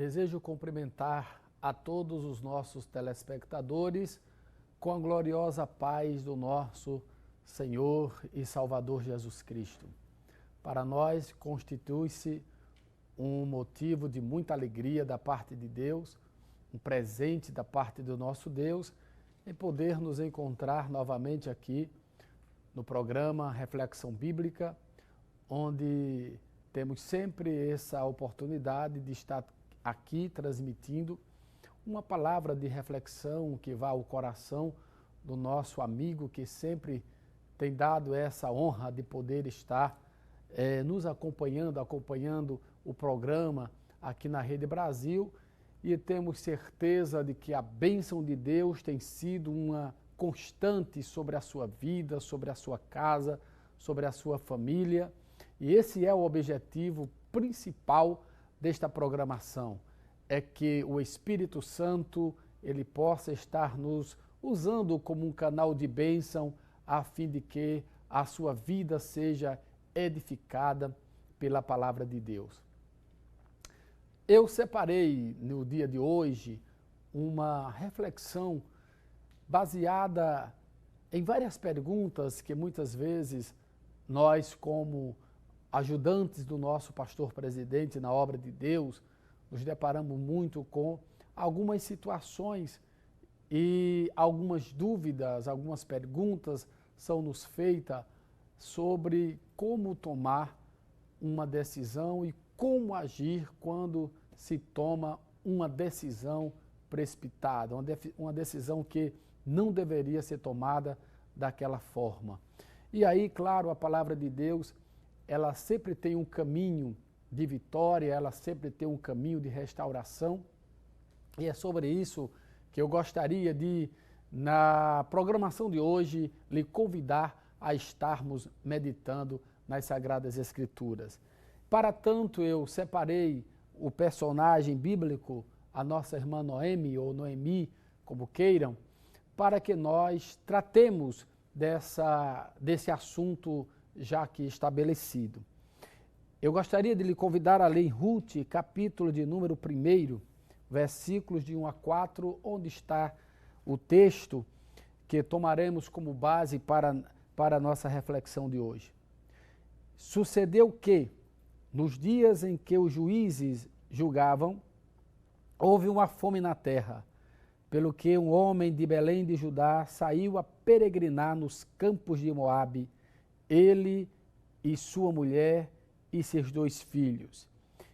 Desejo cumprimentar a todos os nossos telespectadores com a gloriosa paz do nosso Senhor e Salvador Jesus Cristo. Para nós constitui-se um motivo de muita alegria da parte de Deus, um presente da parte do nosso Deus, em poder nos encontrar novamente aqui no programa Reflexão Bíblica, onde temos sempre essa oportunidade de estar aqui transmitindo uma palavra de reflexão que vá ao coração do nosso amigo que sempre tem dado essa honra de poder estar nos acompanhando o programa aqui na Rede Brasil, e temos certeza de que a bênção de Deus tem sido uma constante sobre a sua vida, sobre a sua casa, sobre a sua família, e esse é o objetivo principal desta programação, é que o Espírito Santo ele possa estar nos usando como um canal de bênção, a fim de que a sua vida seja edificada pela palavra de Deus. Eu separei no dia de hoje uma reflexão baseada em várias perguntas que muitas vezes nós, como ajudantes do nosso pastor presidente na obra de Deus, nos deparamos muito com algumas situações e algumas dúvidas, algumas perguntas são nos feitas sobre como tomar uma decisão e como agir quando se toma uma decisão precipitada, uma decisão que não deveria ser tomada daquela forma. E aí, claro, a palavra de Deus, ela sempre tem um caminho de vitória, ela sempre tem um caminho de restauração, e é sobre isso que eu gostaria de, na programação de hoje, lhe convidar a estarmos meditando nas Sagradas Escrituras. Para tanto, eu separei o personagem bíblico, a nossa irmã Noemi, ou Noemi, como queiram, para que nós tratemos desse assunto já aqui estabelecido. Eu gostaria de lhe convidar a ler em Ruth, capítulo de número 1, versículos de 1 a 4, onde está o texto que tomaremos como base para a nossa reflexão de hoje. Sucedeu que, nos dias em que os juízes julgavam, houve uma fome na terra, pelo que um homem de Belém de Judá saiu a peregrinar nos campos de Moabe, ele e sua mulher e seus 2 filhos.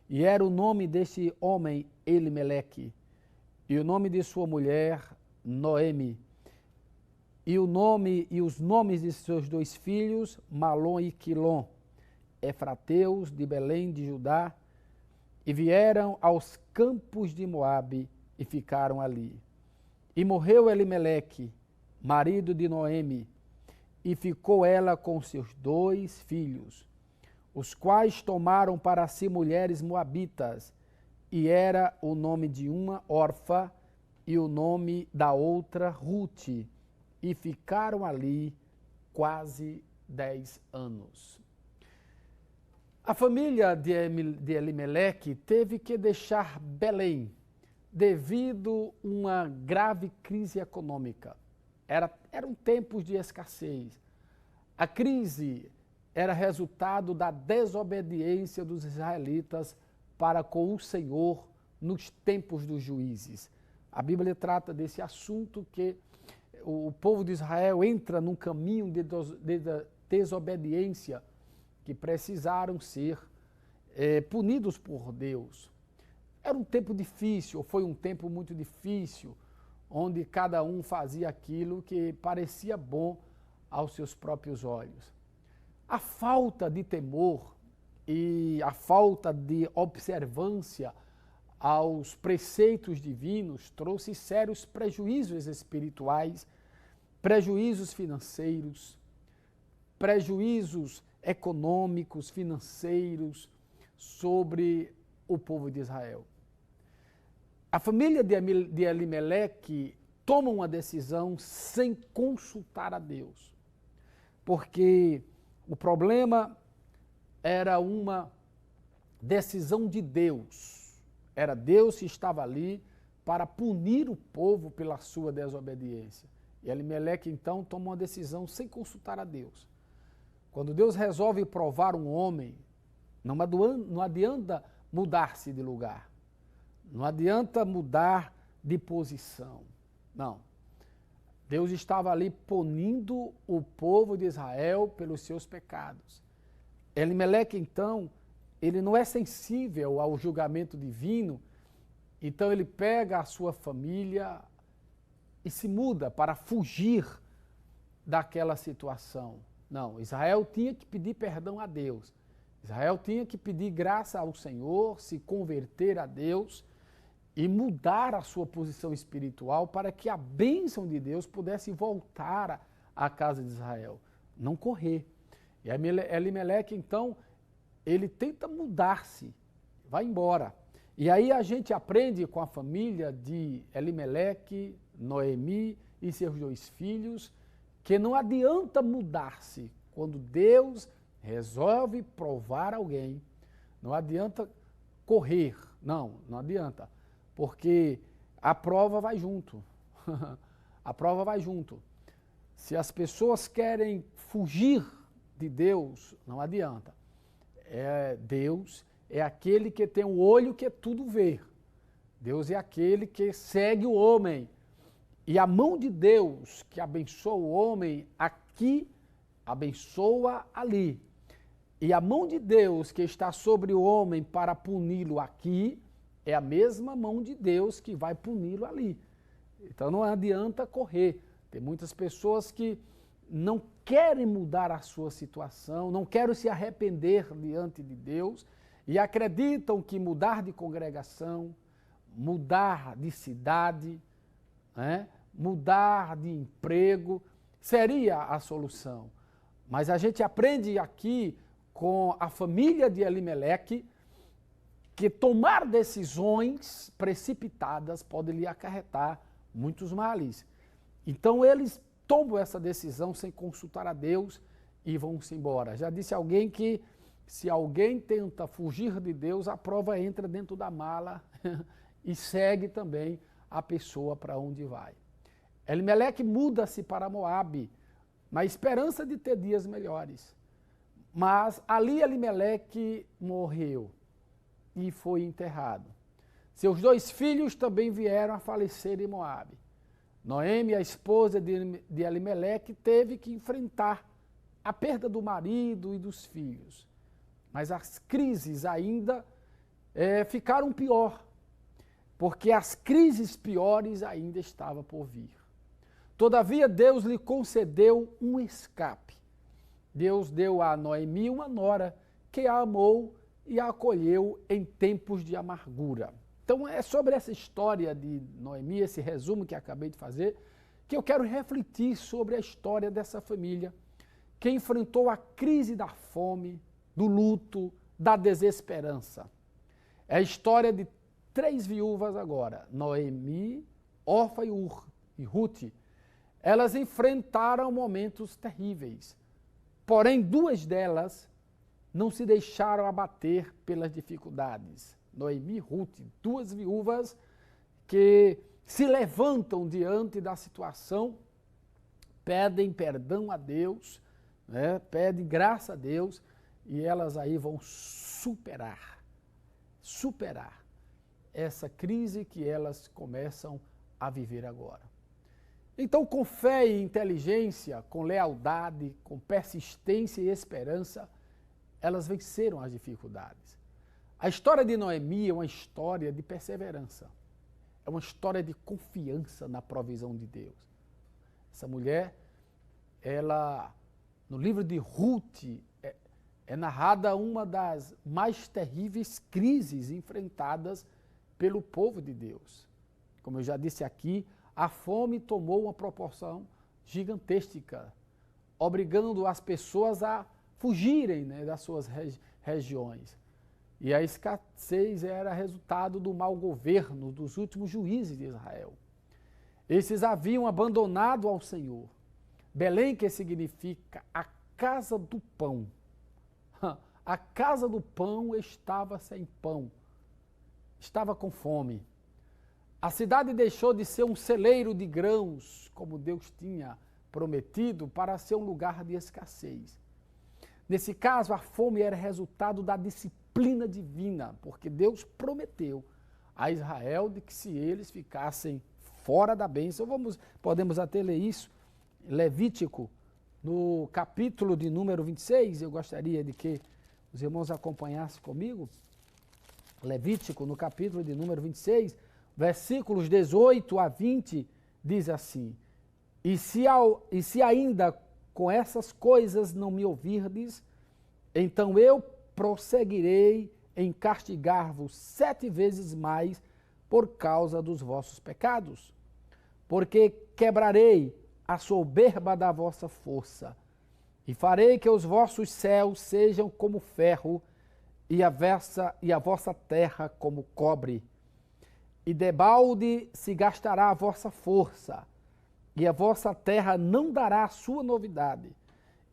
E era o nome deste homem Elimeleque, e o nome de sua mulher Noemi, e os nomes de seus 2 filhos Malom e Quilom, efrateus de Belém de Judá, e vieram aos campos de Moabe e ficaram ali. E morreu Elimeleque, marido de Noemi, e ficou ela com seus 2 filhos, os quais tomaram para si mulheres moabitas, e era o nome de uma Orfa e o nome da outra Ruth, e ficaram ali quase 10 anos. A família de Elimeleque teve que deixar Belém devido a uma grave crise econômica. Eram tempos de escassez. A crise era resultado da desobediência dos israelitas para com o Senhor nos tempos dos juízes. A Bíblia trata desse assunto que o povo de Israel entra num caminho de desobediência que precisaram ser punidos por Deus. Era um tempo difícil, foi um tempo muito difícil, onde cada um fazia aquilo que parecia bom aos seus próprios olhos. A falta de temor e a falta de observância aos preceitos divinos trouxe sérios prejuízos espirituais, prejuízos financeiros, prejuízos econômicos, financeiros sobre o povo de Israel. A família de Elimeleque toma uma decisão sem consultar a Deus, porque o problema era uma decisão de Deus, Era Deus que estava ali para punir o povo pela sua desobediência. E Elimeleque, então, toma uma decisão sem consultar a Deus. Quando Deus resolve provar um homem, não adianta mudar-se de lugar. Não adianta mudar de posição. Não. Deus estava ali punindo o povo de Israel pelos seus pecados. Elimeleque, então, ele não é sensível ao julgamento divino, então ele pega a sua família e se muda para fugir daquela situação. Não, Israel tinha que pedir perdão a Deus. Israel tinha que pedir graça ao Senhor, se converter a Deus e mudar a sua posição espiritual para que a bênção de Deus pudesse voltar à casa de Israel, não correr. E Elimeleque, então, ele tenta mudar-se, vai embora. E aí a gente aprende com a família de Elimeleque, Noemi e seus 2 filhos, que não adianta mudar-se quando Deus resolve provar alguém. Não adianta correr, não adianta, porque a prova vai junto. A prova vai junto. Se as pessoas querem fugir de Deus, não adianta. Deus é aquele que tem o olho que tudo vê. Deus é aquele que segue o homem. E a mão de Deus que abençoa o homem aqui, abençoa ali. E a mão de Deus que está sobre o homem para puni-lo aqui, é a mesma mão de Deus que vai puni-lo ali. Então não adianta correr. Tem muitas pessoas que não querem mudar a sua situação, não querem se arrepender diante de Deus e acreditam que mudar de congregação, mudar de cidade, mudar de emprego seria a solução. Mas a gente aprende aqui com a família de Elimeleque que tomar decisões precipitadas pode lhe acarretar muitos males. Então eles tomam essa decisão sem consultar a Deus e vão-se embora. Já disse alguém que se alguém tenta fugir de Deus, a prova entra dentro da mala e segue também a pessoa para onde vai. Elimeleque muda-se para Moabe, na esperança de ter dias melhores. Mas ali Elimeleque morreu e foi enterrado. Seus 2 filhos também vieram a falecer em Moabe. Noemi, a esposa de Elimeleque, teve que enfrentar a perda do marido e dos filhos. Mas as crises ainda ficaram pior, porque as crises piores ainda estavam por vir. Todavia, Deus lhe concedeu um escape. Deus deu a Noemi uma nora que a amou e a acolheu em tempos de amargura. Então é sobre essa história de Noemi, esse resumo que acabei de fazer, que eu quero refletir sobre a história dessa família que enfrentou a crise da fome, do luto, da desesperança. É a história de 3 viúvas agora, Noemi, Orfa e Ruth. Elas enfrentaram momentos terríveis, porém 2 delas não se deixaram abater pelas dificuldades. Noemi e Ruth, 2 viúvas que se levantam diante da situação, pedem perdão a Deus, pedem graça a Deus, e elas aí vão superar essa crise que elas começam a viver agora. Então, com fé e inteligência, com lealdade, com persistência e esperança, elas venceram as dificuldades. A história de Noemi é uma história de perseverança. É uma história de confiança na provisão de Deus. Essa mulher, ela, no livro de Ruth, é narrada uma das mais terríveis crises enfrentadas pelo povo de Deus. Como eu já disse aqui, a fome tomou uma proporção gigantesca, obrigando as pessoas a fugirem das suas regiões. E a escassez era resultado do mau governo dos últimos juízes de Israel. Esses haviam abandonado ao Senhor. Belém, que significa a casa do pão. A casa do pão estava sem pão. estava com fome. A cidade deixou de ser um celeiro de grãos, como Deus tinha prometido, para ser um lugar de escassez. Nesse caso, a fome era resultado da disciplina divina, porque Deus prometeu a Israel de que se eles ficassem fora da bênção, podemos até ler isso, Levítico, no capítulo de número 26, eu gostaria de que os irmãos acompanhassem comigo, Levítico, no capítulo de número 26, versículos 18 a 20, diz assim: E se ainda com essas coisas não me ouvirdes, então eu prosseguirei em castigar-vos 7 vezes mais por causa dos vossos pecados. Porque quebrarei a soberba da vossa força, e farei que os vossos céus sejam como ferro, e a vossa terra como cobre. E debalde se gastará a vossa força, e a vossa terra não dará a sua novidade,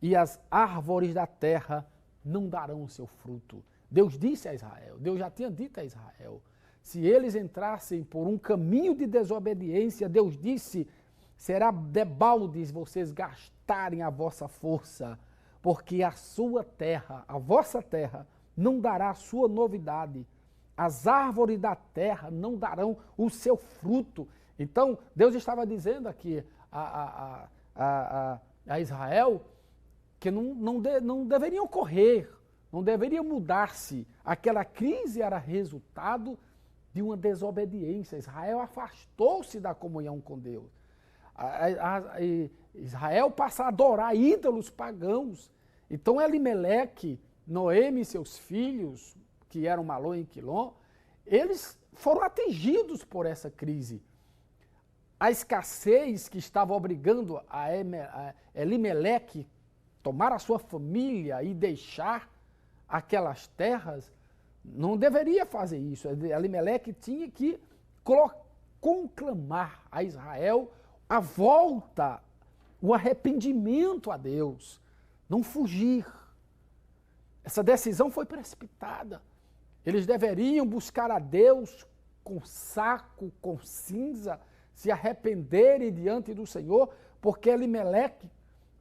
e as árvores da terra não darão o seu fruto. Deus disse a Israel, Deus já tinha dito a Israel, se eles entrassem por um caminho de desobediência, Deus disse, será debalde vocês gastarem a vossa força, porque a sua terra, a vossa terra, não dará a sua novidade, as árvores da terra não darão o seu fruto. Então, Deus estava dizendo aqui a Israel que não deveriam correr, não deveriam mudar-se. Aquela crise era resultado de uma desobediência. Israel afastou-se da comunhão com Deus. Israel passa a adorar ídolos pagãos. Então, Elimeleque, Noemi e seus filhos, que eram Malom e Quilom, eles foram atingidos por essa crise. A escassez que estava obrigando a Elimeleque tomar a sua família e deixar aquelas terras, não deveria fazer isso. Elimeleque tinha que conclamar a Israel a volta, o arrependimento a Deus, não fugir. Essa decisão foi precipitada. Eles deveriam buscar a Deus com saco, com cinza, se arrependerem diante do Senhor, porque Elimeleque,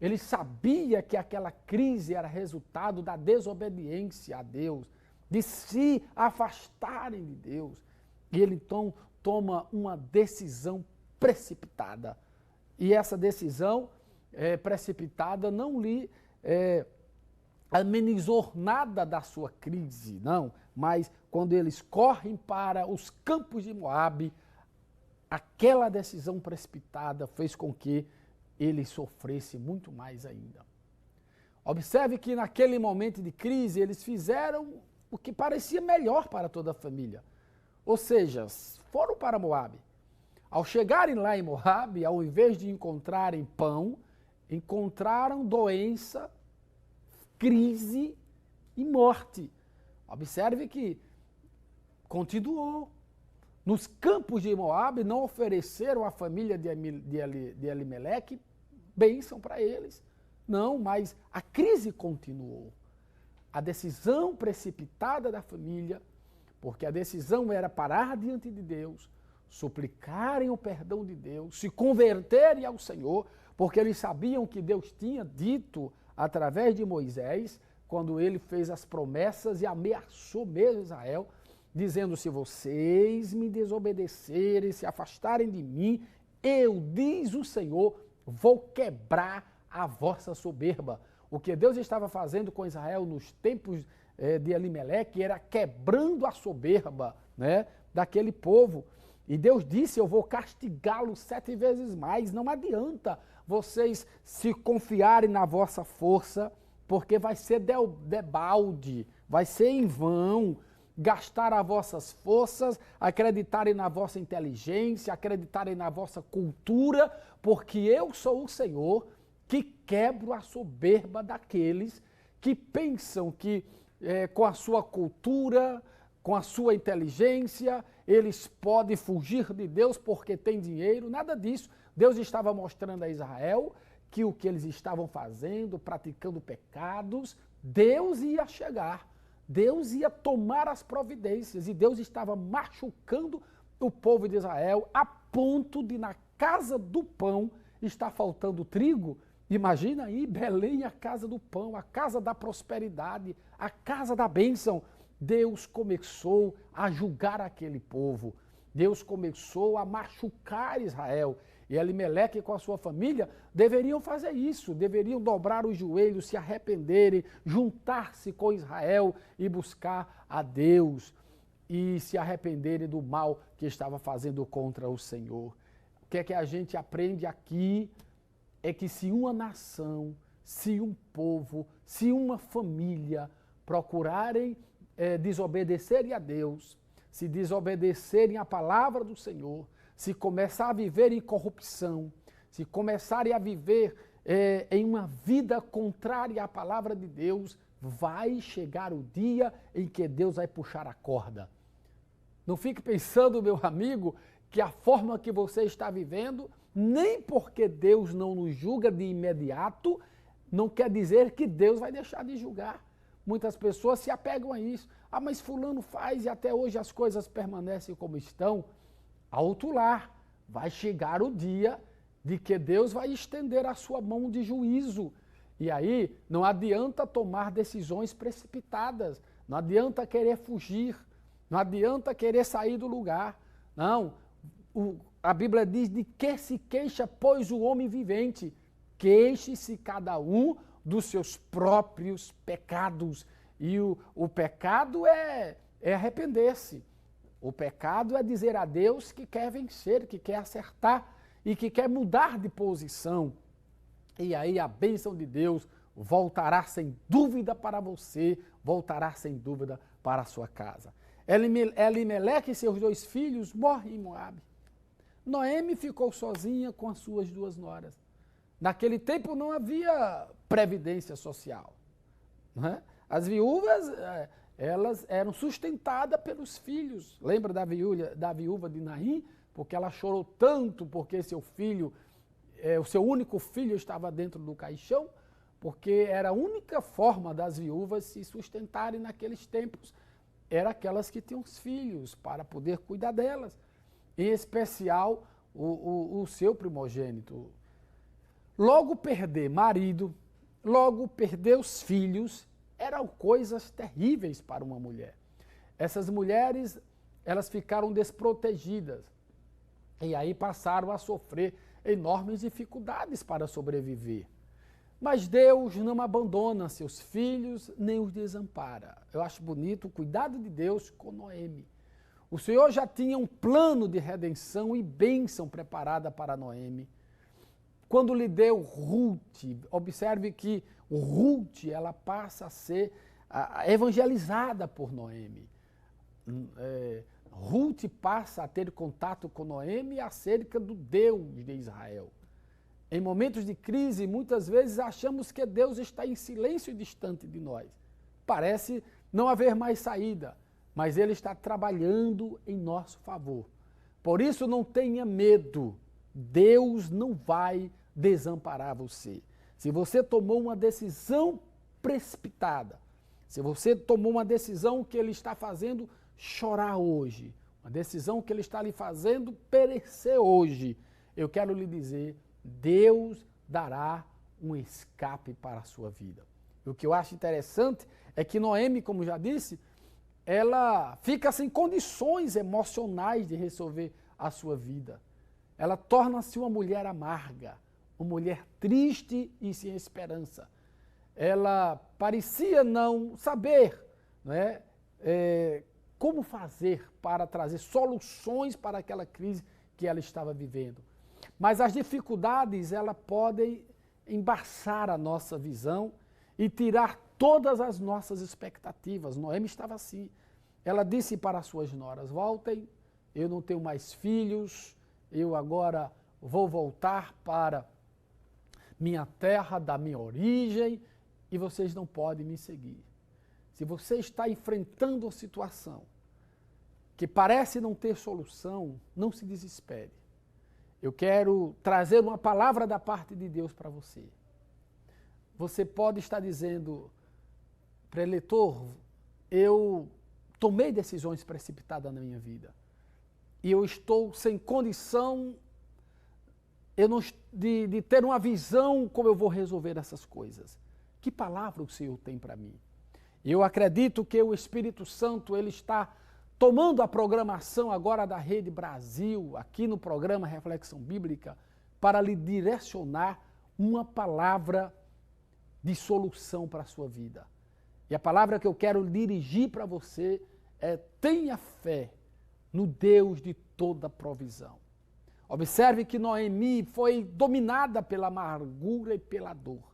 ele sabia que aquela crise era resultado da desobediência a Deus, de se afastarem de Deus. E ele então toma uma decisão precipitada. E essa decisão precipitada não lhe amenizou nada da sua crise, não. Mas quando eles correm para os campos de Moabe, aquela decisão precipitada fez com que ele sofresse muito mais ainda. Observe que naquele momento de crise eles fizeram o que parecia melhor para toda a família. Ou seja, foram para Moabe. Ao chegarem lá em Moabe, ao invés de encontrarem pão, encontraram doença, crise e morte. Observe que continuou. Nos campos de Moabe não ofereceram à família de Elimeleque bênção para eles. Não, mas a crise continuou. A decisão precipitada da família, porque a decisão era parar diante de Deus, suplicarem o perdão de Deus, se converterem ao Senhor, porque eles sabiam que Deus tinha dito através de Moisés, quando ele fez as promessas e ameaçou mesmo Israel, dizendo, se vocês me desobedecerem, se afastarem de mim, eu, diz o Senhor, vou quebrar a vossa soberba. O que Deus estava fazendo com Israel nos tempos de Elimeleque era quebrando a soberba, né, daquele povo. E Deus disse, eu vou castigá-lo 7 vezes mais. Não adianta vocês se confiarem na vossa força, porque vai ser debalde, vai ser em vão. Gastar as vossas forças, acreditarem na vossa inteligência, acreditarem na vossa cultura, porque eu sou o Senhor que quebro a soberba daqueles que pensam que com a sua cultura, com a sua inteligência, eles podem fugir de Deus porque têm dinheiro. Nada disso. Deus estava mostrando a Israel que o que eles estavam fazendo, praticando pecados, Deus ia chegar. Deus ia tomar as providências e Deus estava machucando o povo de Israel a ponto de na casa do pão estar faltando trigo. Imagina aí, Belém, a casa do pão, a casa da prosperidade, a casa da bênção. Deus começou a julgar aquele povo. Deus começou a machucar Israel. E Elimeleque com a sua família deveriam fazer isso, deveriam dobrar os joelhos, se arrependerem, juntar-se com Israel e buscar a Deus e se arrependerem do mal que estava fazendo contra o Senhor. O que é que a gente aprende aqui? É que se uma nação, se um povo, se uma família procurarem desobedecerem a Deus, se desobedecerem à palavra do Senhor, se começar a viver em corrupção, se começarem a viver em uma vida contrária à palavra de Deus, vai chegar o dia em que Deus vai puxar a corda. Não fique pensando, meu amigo, que a forma que você está vivendo, nem porque Deus não nos julga de imediato, não quer dizer que Deus vai deixar de julgar. Muitas pessoas se apegam a isso. Ah, mas fulano faz e até hoje as coisas permanecem como estão. Alto lá, vai chegar o dia de que Deus vai estender a sua mão de juízo. E aí não adianta tomar decisões precipitadas, não adianta querer fugir, não adianta querer sair do lugar. Não, a Bíblia diz de que se queixa, pois, o homem vivente. Queixe-se cada um dos seus próprios pecados. E o pecado é arrepender-se. O pecado é dizer a Deus que quer vencer, que quer acertar e que quer mudar de posição. E aí a bênção de Deus voltará sem dúvida para você, voltará sem dúvida para a sua casa. Elimeleque e seus 2 filhos morrem em Moabe. Noemi ficou sozinha com as suas 2 noras. Naquele tempo não havia previdência social. Né? As viúvas, elas eram sustentadas pelos filhos. Lembra da viúva de Naim? Porque ela chorou tanto porque seu filho, o seu único filho estava dentro do caixão, porque era a única forma das viúvas se sustentarem naqueles tempos, era aquelas que tinham os filhos para poder cuidar delas. Em especial o seu primogênito. Logo perder marido, logo perder os filhos, eram coisas terríveis para uma mulher. Essas mulheres, elas ficaram desprotegidas e aí passaram a sofrer enormes dificuldades para sobreviver. Mas Deus não abandona seus filhos, nem os desampara. Eu acho bonito o cuidado de Deus com Noemi. O Senhor já tinha um plano de redenção e bênção preparada para Noemi. Quando lhe deu Ruth, observe que Ruth, ela passa a ser evangelizada por Noemi. Ruth passa a ter contato com Noemi acerca do Deus de Israel. Em momentos de crise, muitas vezes achamos que Deus está em silêncio e distante de nós. Parece não haver mais saída, mas Ele está trabalhando em nosso favor. Por isso não tenha medo, Deus não vai desamparar você. Se você tomou uma decisão precipitada, se você tomou uma decisão que Ele está fazendo chorar hoje, uma decisão que Ele está lhe fazendo perecer hoje, eu quero lhe dizer, Deus dará um escape para a sua vida. O que eu acho interessante é que Noemi, como já disse, ela fica sem condições emocionais de resolver a sua vida. Ela torna-se uma mulher amarga, uma mulher triste e sem esperança. Ela parecia não saber, né, como fazer para trazer soluções para aquela crise que ela estava vivendo. Mas as dificuldades, elas podem embaçar a nossa visão e tirar todas as nossas expectativas. Noemi estava assim. Ela disse para as suas noras, voltem, eu não tenho mais filhos, eu agora vou voltar para minha terra, da minha origem, e vocês não podem me seguir. Se você está enfrentando uma situação que parece não ter solução, não se desespere. Eu quero trazer uma palavra da parte de Deus para você. Você pode estar dizendo, preletor, eu tomei decisões precipitadas na minha vida. E eu estou sem condição de ter uma visão como eu vou resolver essas coisas. Que palavra o Senhor tem para mim? Eu acredito que o Espírito Santo ele está tomando a programação agora da Rede Brasil, aqui no programa Reflexão Bíblica, para lhe direcionar uma palavra de solução para a sua vida. E a palavra que eu quero dirigir para você é: tenha fé no Deus de toda provisão. Observe que Noemi foi dominada pela amargura e pela dor.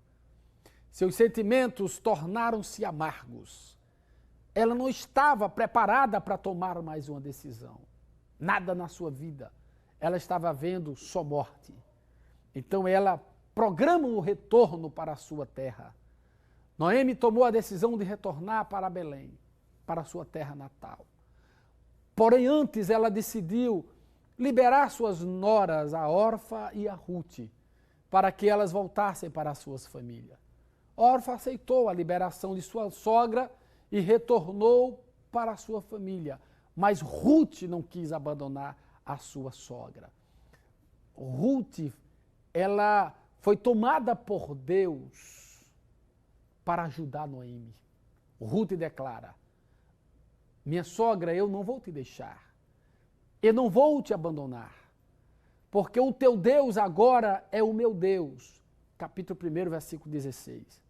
Seus sentimentos tornaram-se amargos. Ela não estava preparada para tomar mais uma decisão. Nada na sua vida. Ela estava vendo só morte. Então ela programa o retorno para a sua terra. Noemi tomou a decisão de retornar para Belém, para a sua terra natal. Porém, antes ela decidiu liberar suas noras, a Orfa e a Rute, para que elas voltassem para as suas famílias. Orfa aceitou a liberação de sua sogra e retornou para a sua família, mas Rute não quis abandonar a sua sogra. Rute, ela foi tomada por Deus para ajudar Noemi. Rute declara: minha sogra, eu não vou te deixar. Eu não vou te abandonar. Porque o teu Deus agora é o meu Deus. Capítulo 1, versículo 16.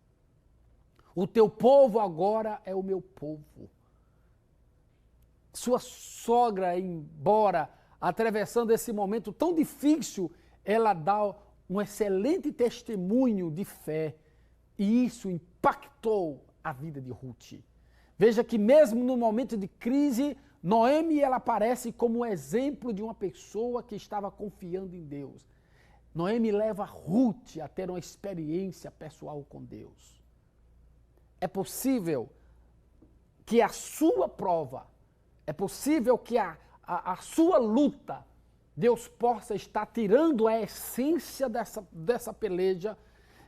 O teu povo agora é o meu povo. Sua sogra, embora atravessando esse momento tão difícil, ela dá um excelente testemunho de fé. E isso impactou a vida de Rute. Veja que mesmo no momento de crise, Noemi ela aparece como um exemplo de uma pessoa que estava confiando em Deus. Noemi leva Rute a ter uma experiência pessoal com Deus. É possível que a sua prova, é possível que a sua luta, Deus possa estar tirando a essência dessa peleja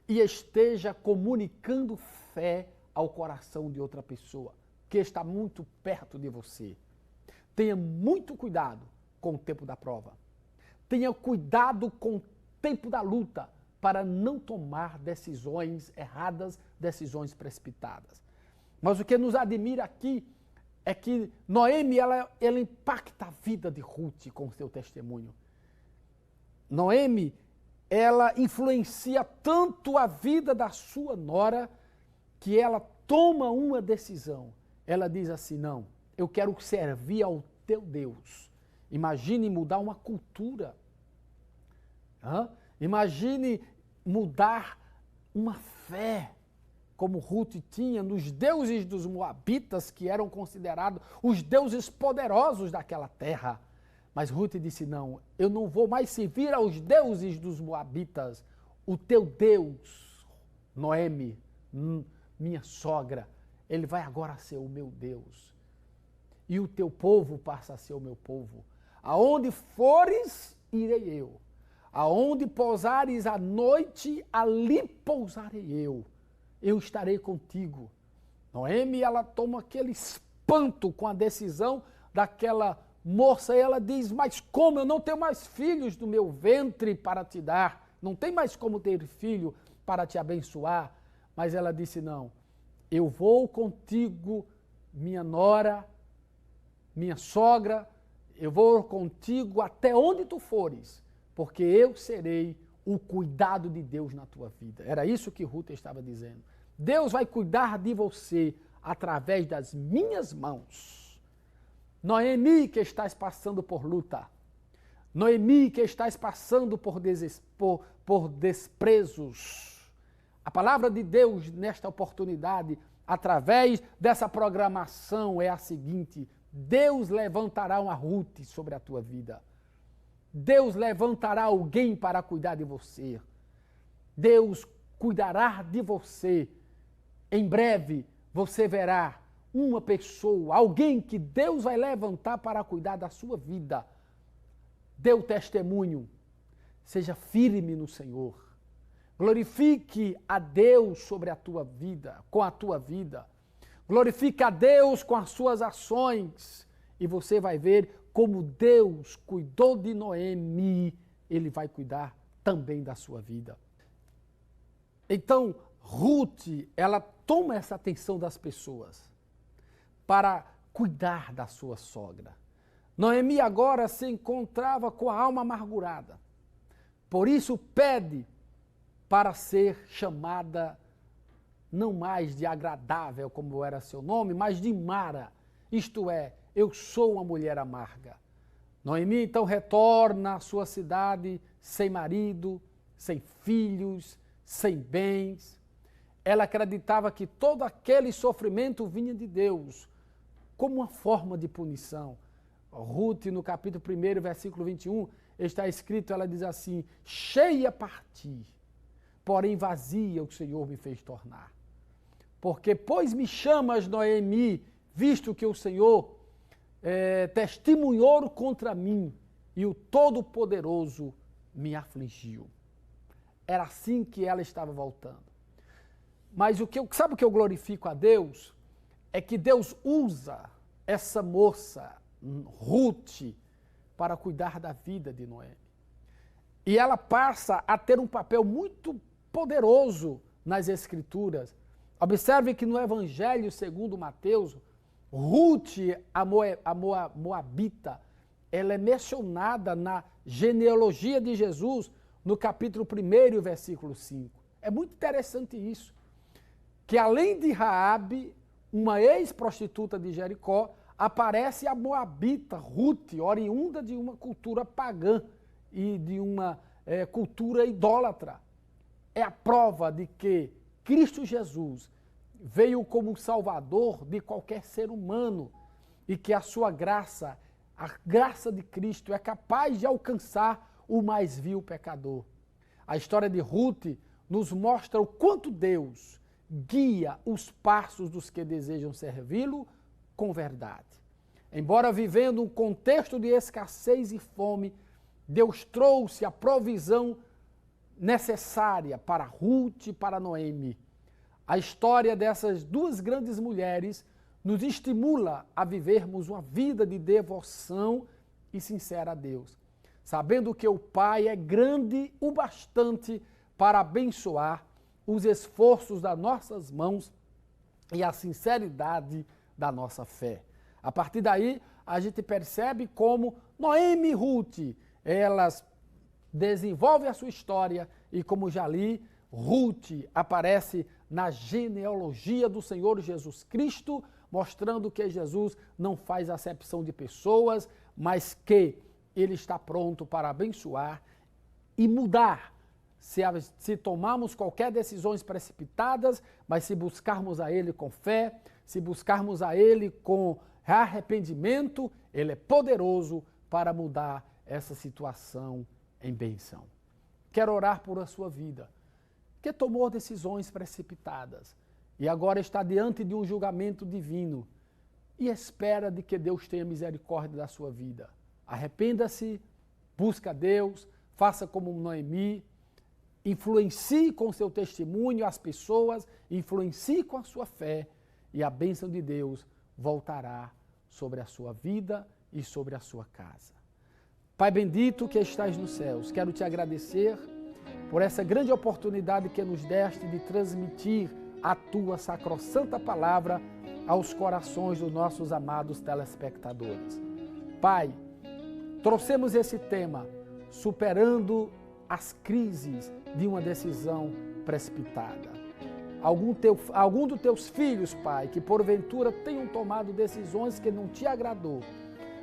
e esteja comunicando fé ao coração de outra pessoa que está muito perto de você. Tenha muito cuidado com o tempo da prova. Tenha cuidado com o tempo da luta para não tomar decisões erradas, decisões precipitadas. Mas o que nos admira aqui é que Noemi ela impacta a vida de Rute com o seu testemunho. Noemi, ela influencia tanto a vida da sua nora que ela toma uma decisão. Ela diz assim: não, eu quero servir ao teu Deus. Imagine mudar uma cultura. Imagine mudar uma fé, como Rute tinha nos deuses dos Moabitas, que eram considerados os deuses poderosos daquela terra. Mas Rute disse: não, eu não vou mais servir aos deuses dos Moabitas. O teu Deus, Noemi, minha sogra, ele vai agora ser o meu Deus. E o teu povo passa a ser o meu povo. Aonde fores, irei eu. Aonde pousares à noite, ali pousarei eu. Eu estarei contigo. Noemi, ela toma aquele espanto com a decisão daquela moça. E ela diz: mas como? Eu não tenho mais filhos do meu ventre para te dar. Não tem mais como ter filho para te abençoar. Mas ela disse: não, eu vou contigo, minha nora, minha sogra, eu vou contigo até onde tu fores, porque eu serei o cuidado de Deus na tua vida. Era isso que Rute estava dizendo. Deus vai cuidar de você através das minhas mãos. Noemi, que estás passando por luta. Noemi, que estás passando por desprezos. A palavra de Deus nesta oportunidade, através dessa programação, é a seguinte: Deus levantará uma Rute sobre a tua vida. Deus levantará alguém para cuidar de você. Deus cuidará de você. Em breve você verá uma pessoa, alguém que Deus vai levantar para cuidar da sua vida. Dê o testemunho. Seja firme no Senhor. Glorifique a Deus sobre a tua vida, com a tua vida. Glorifique a Deus com as suas ações e você vai ver como Deus cuidou de Noemi, Ele vai cuidar também da sua vida. Então, Ruth, ela toma essa atenção das pessoas para cuidar da sua sogra. Noemi agora se encontrava com a alma amargurada. Por isso pede para ser chamada não mais de agradável, como era seu nome, mas de Mara. Isto é, eu sou uma mulher amarga. Noemi então retorna à sua cidade sem marido, sem filhos, sem bens. Ela acreditava que todo aquele sofrimento vinha de Deus, como uma forma de punição. Ruth, no capítulo 1, versículo 21, está escrito, ela diz assim, cheia parti, porém vazia o Senhor me fez tornar. Porque, pois me chamas, Noemi, visto que o Senhor testemunhou contra mim e o Todo-Poderoso me afligiu. Era assim que ela estava voltando. Mas sabe o que eu glorifico a Deus? É que Deus usa essa moça, Ruth, para cuidar da vida de Noemi. E ela passa a ter um papel muito poderoso nas Escrituras. Observe que no Evangelho segundo Mateus, Ruth, a Moabita, ela é mencionada na genealogia de Jesus, no capítulo 1, versículo 5. É muito interessante isso, que além de Raabe, uma ex-prostituta de Jericó, aparece a Moabita, Ruth, oriunda de uma cultura pagã e de uma cultura idólatra. É a prova de que Cristo Jesus veio como Salvador de qualquer ser humano e que a sua graça, a graça de Cristo é capaz de alcançar o mais vil pecador. A história de Ruth nos mostra o quanto Deus guia os passos dos que desejam servi-lo com verdade. Embora vivendo um contexto de escassez e fome, Deus trouxe a provisão necessária para Ruth e para Noemi. A história dessas duas grandes mulheres nos estimula a vivermos uma vida de devoção e sincera a Deus, sabendo que o Pai é grande o bastante para abençoar os esforços das nossas mãos e a sinceridade da nossa fé. A partir daí, a gente percebe como Noemi e Ruth, elas desenvolvem a sua história e, como já li, Ruth aparece na genealogia do Senhor Jesus Cristo, mostrando que Jesus não faz acepção de pessoas, mas que Ele está pronto para abençoar e mudar. Se tomarmos qualquer decisões precipitadas, mas se buscarmos a Ele com fé, se buscarmos a Ele com arrependimento, Ele é poderoso para mudar essa situação em bênção. Quero orar por a sua vida, que tomou decisões precipitadas e agora está diante de um julgamento divino e espera de que Deus tenha misericórdia da sua vida. Arrependa-se, busca a Deus, faça como Noemi, influencie com seu testemunho as pessoas, influencie com a sua fé e a bênção de Deus voltará sobre a sua vida e sobre a sua casa. Pai bendito que estás nos céus, quero te agradecer por essa grande oportunidade que nos deste de transmitir a tua sacrossanta palavra aos corações dos nossos amados telespectadores. Pai, trouxemos esse tema, superando as crises de uma decisão precipitada. Algum dos teus filhos, Pai, que porventura tenham tomado decisões que não te agradou,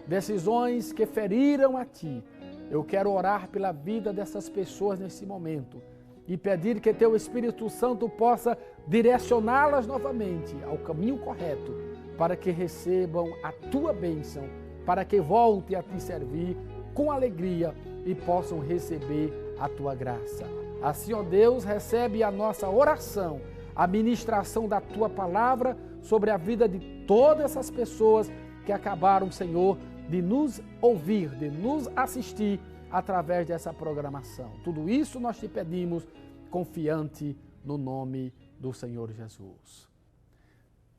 decisões que feriram a ti, eu quero orar pela vida dessas pessoas nesse momento e pedir que teu Espírito Santo possa direcioná-las novamente ao caminho correto para que recebam a tua bênção, para que voltem a te servir com alegria e possam receber a tua graça. Assim, ó Deus, recebe a nossa oração, a ministração da tua palavra sobre a vida de todas essas pessoas que acabaram, Senhor, de nos ouvir, de nos assistir através dessa programação. Tudo isso nós te pedimos confiante no nome do Senhor Jesus.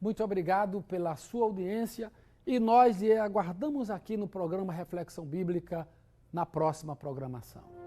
muito obrigado pela sua audiência e nós lhe aguardamos aqui no programa Reflexão Bíblica na próxima programação.